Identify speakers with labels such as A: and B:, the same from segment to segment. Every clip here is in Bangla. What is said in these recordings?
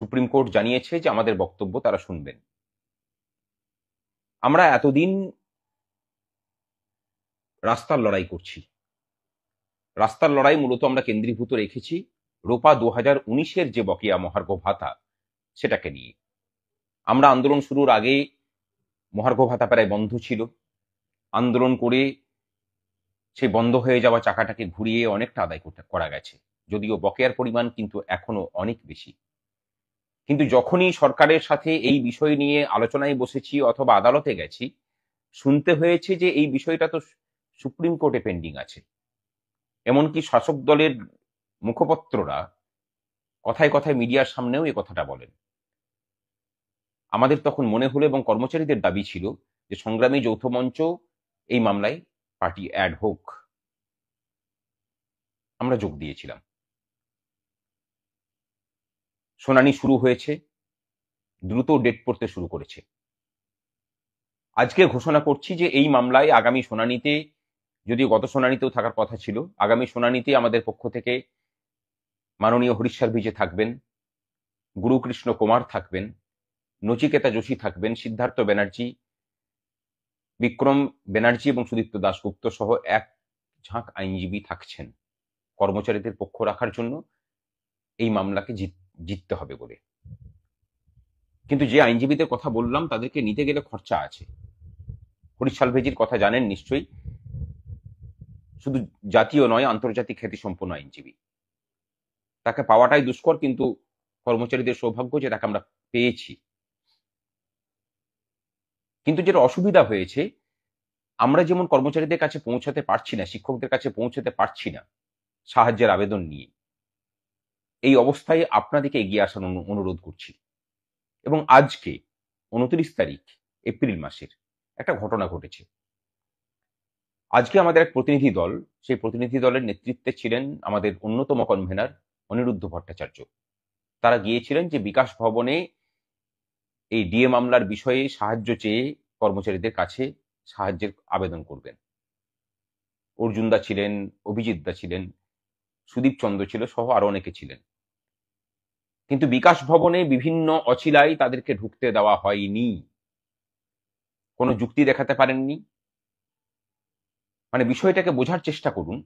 A: সুপ্রিম কোর্ট জানিয়েছে যে আমাদের বক্তব্য তারা শুনবেন। আমরা এতদিন রাস্তার লড়াই করছি। রাস্তার লড়াই মূলত আমরা কেন্দ্রীভূত রেখেছি রোপা 2019-এর যে বকেয়া মহার্ঘ ভাতা সেটাকে নিয়ে। আমরা আন্দোলন শুরুর আগে মহার্ঘ ভাতা প্রায় বন্ধ ছিল। আন্দোলন করে সেই বন্ধ হয়ে যাওয়া চাকাটাকে ঘুরিয়ে অনেকটা আদায় করা গেছে, যদিও বকেয়ার পরিমাণ কিন্তু এখনো অনেক বেশি। কিন্তু যখনই সরকারের সাথে এই বিষয় নিয়ে আলোচনায় বসেছি অথবা আদালতে গেছি, শুনতে হয়েছে যে এই বিষয়টা তো সুপ্রিম কোর্টে পেন্ডিং আছে। এমনকি শাসক দলের মুখপত্ররা কথায় কথায় মিডিয়ার সামনেও এই কথাটা বলেন। আমাদের তখন মনে হলো এবং কর্মচারীদের দাবি ছিল যে সংগ্রামী যৌথ মঞ্চ এই মামলায় পার্টি অ্যাড হোক। আমরা যোগ দিয়েছিলাম। শুনানি শুরু হয়েছে, দ্রুত ডেট পড়তে শুরু করেছে। আজকে ঘোষণা করছি যে এই মামলায় আগামী শুনানিতে, যদিও গত শুনানিতেও থাকার কথা ছিল, আগামী শুনানিতে আমাদের পক্ষ থেকে মাননীয় হরিশ সালভিজে থাকবেন, গুরুকৃষ্ণ কুমার থাকবেন, নচিকেতা যোশী থাকবেন, সিদ্ধার্থ ব্যানার্জি, বিক্রম ব্যানার্জি এবং সুদীপ্ত দাশগুপ্ত সহ এক ঝাঁক আইনজীবী থাকছেন কর্মচারীদের পক্ষ রাখার জন্য এই মামলাকে জিততে হবে বলে। কিন্তু যে আইনজীবীদের কথা বললাম তাদেরকে নিতে গেলে খরচা আছে। হরিশ সালভেজির কথা জানেন নিশ্চয়ই, শুধু জাতীয় নয় আন্তর্জাতিক খ্যাতিসম্পন্ন আইনজীবী। তাকে পাওয়াটাই দুষ্কর, কিন্তু কর্মচারীদের সৌভাগ্য যে তাকে আমরা পেয়েছি। কিন্তু যেটা অসুবিধা হয়েছে, আমরা যেমন কর্মচারীদের কাছে পৌঁছাতে পারছি না, শিক্ষকদের কাছে পৌঁছাতে পারছি না সাহায্যের আবেদন নিয়ে, এই অবস্থায় আপনাদেরকে এগিয়ে আসার অনুরোধ করছি। এবং আজকে 29 তারিখ এপ্রিল মাসের একটা ঘটনা ঘটেছে। আজকে আমাদের এক প্রতিনিধি দল, সেই প্রতিনিধি দলের নেতৃত্বে ছিলেন আমাদের অন্যতম কনভেনার অনিরুদ্ধ ভট্টাচার্য। তারা গিয়েছিলেন যে বিকাশ ভবনে এই ডিএ মামলার বিষয়ে সাহায্য চেয়ে কর্মচারীদের কাছে সাহায্যের আবেদন করবেন। অর্জুন দা ছিলেন, অভিজিৎ দা ছিলেন, সুদীপ চন্দ্র ছিল, সহ আরো অনেকে ছিলেন। কিন্তু বিকাশ ভবনে বিভিন্ন অছিলায় তাদেরকে ঢুকতে দেওয়া হয়নি। কোনো যুক্তি দেখাতে পারেননি। মানে বিষয়টাকে বোঝার চেষ্টা করুন।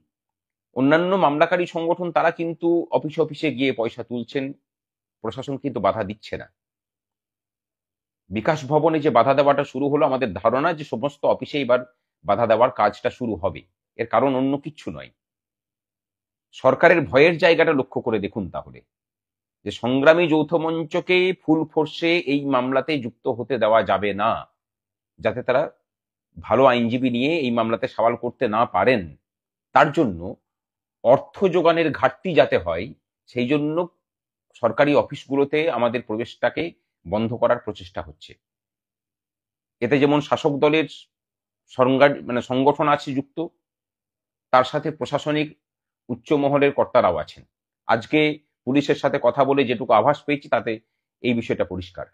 A: অন্যান্য মামলাকারী সংগঠন তারা কিন্তু অফিসে অফিসে গিয়ে পয়সা তুলছেন, প্রশাসন কিন্তু বাধা দিচ্ছে না। বিকাশ ভবনে যে বাধা দেওয়াটা শুরু হলো, আমাদের ধারণা যে সমস্ত অফিসে এবার বাধা দেওয়ার কাজটা শুরু হবে। এর কারণ অন্য কিচ্ছু নয়। সরকারের ভয়ের জায়গাটা লক্ষ্য করে দেখুন তাহলে, যে সংগ্রামী যৌথ মঞ্চকে ফুল ফোর্সে এই মামলাতে যুক্ত হতে দেওয়া যাবে না, যাতে তারা ভালো আইনজীবী নিয়ে এই মামলাতে সওয়াল করতে না পারেন। তার জন্য অর্থ যোগানের ঘাটতি যাতে হয়, সেই জন্য সরকারি অফিসগুলোতে আমাদের প্রবেশটাকে বন্ধ করার প্রচেষ্টা হচ্ছে। এতে যেমন শাসক দলের সংগঠন আছে যুক্ত, তার সাথে প্রশাসনিক উচ্চ মহলের কর্তারাও আছেন। আজকে পুলিশের সাথে কথা বলে যেটুকু আভাস পেয়েছি তাতে এই বিষয়টা পরিষ্কার।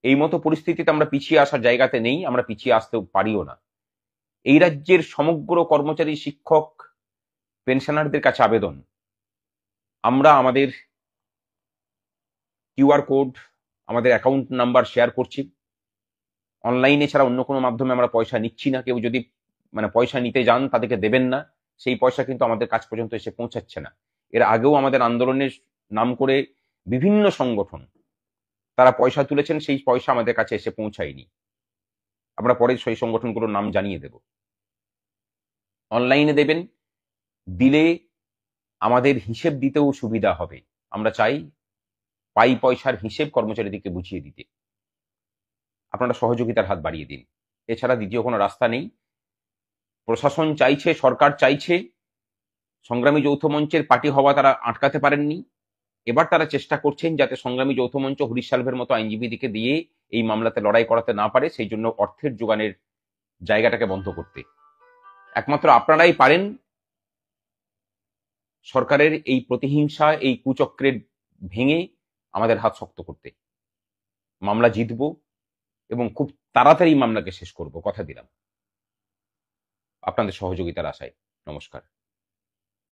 A: এই মতো পরিস্থিতিতে আমরা পিছিয়ে আসার জায়গাতে নেই, আমরা পিছিয়ে আসতেও পারিও না। এই রাজ্যের সমগ্র কর্মচারী, শিক্ষক, পেনশনারদের কাছে আবেদন, আমরা আমাদের কিউআর কোড, আমাদের অ্যাকাউন্ট নাম্বার শেয়ার করছি। অনলাইনে ছাড়া অন্য কোনো মাধ্যমে আমরা পয়সা নিচ্ছি না। কেউ যদি পয়সা নিতে যান তাদেরকে দেবেন না, সেই পয়সা কিন্তু আমাদের কাছ পর্যন্ত এসে পৌঁছাচ্ছে না। এর আগেও আমাদের আন্দোলনের নাম করে বিভিন্ন সংগঠন তারা পয়সা তুলেছেন, সেই পয়সা আমাদের কাছে এসে পৌঁছায়নি। আমরা পরে সেই সংগঠনগুলোর নাম জানিয়ে দেব। অনলাইনে দেবেন, দিলে আমাদের হিসেব দিতেও সুবিধা হবে। আমরা চাই পাই পয়সার হিসেব কর্মচারীদেরকে বুঝিয়ে দিতে। আপনারা সহযোগিতার হাত বাড়িয়ে দিন। এছাড়া দ্বিতীয় কোনো রাস্তা নেই। প্রশাসন চাইছে, সরকার চাইছে, সংগ্রামী যৌথ মঞ্চের পার্টি হওয়া তারা আটকাতে পারেননি। এবার তারা চেষ্টা করছেন যাতে সংগ্রামী যৌথ মঞ্চ হরিশ সালভের মতো আইনজীবীদেরকে দিয়ে এই মামলাতে লড়াই করাতে না পারে, সেই জন্য অর্থের যোগানের জায়গাটাকে বন্ধ করতে। একমাত্র আপনারাই পারেন সরকারের এই প্রতিহিংসা, এই কুচক্রের ভেঙে আমাদের হাত শক্ত করতে। মামলা জিতব এবং খুব তাড়াতাড়ি মামলাকে শেষ করব, কথা দিলাম। আপনাদের সহযোগিতার আশায়। নমস্কার।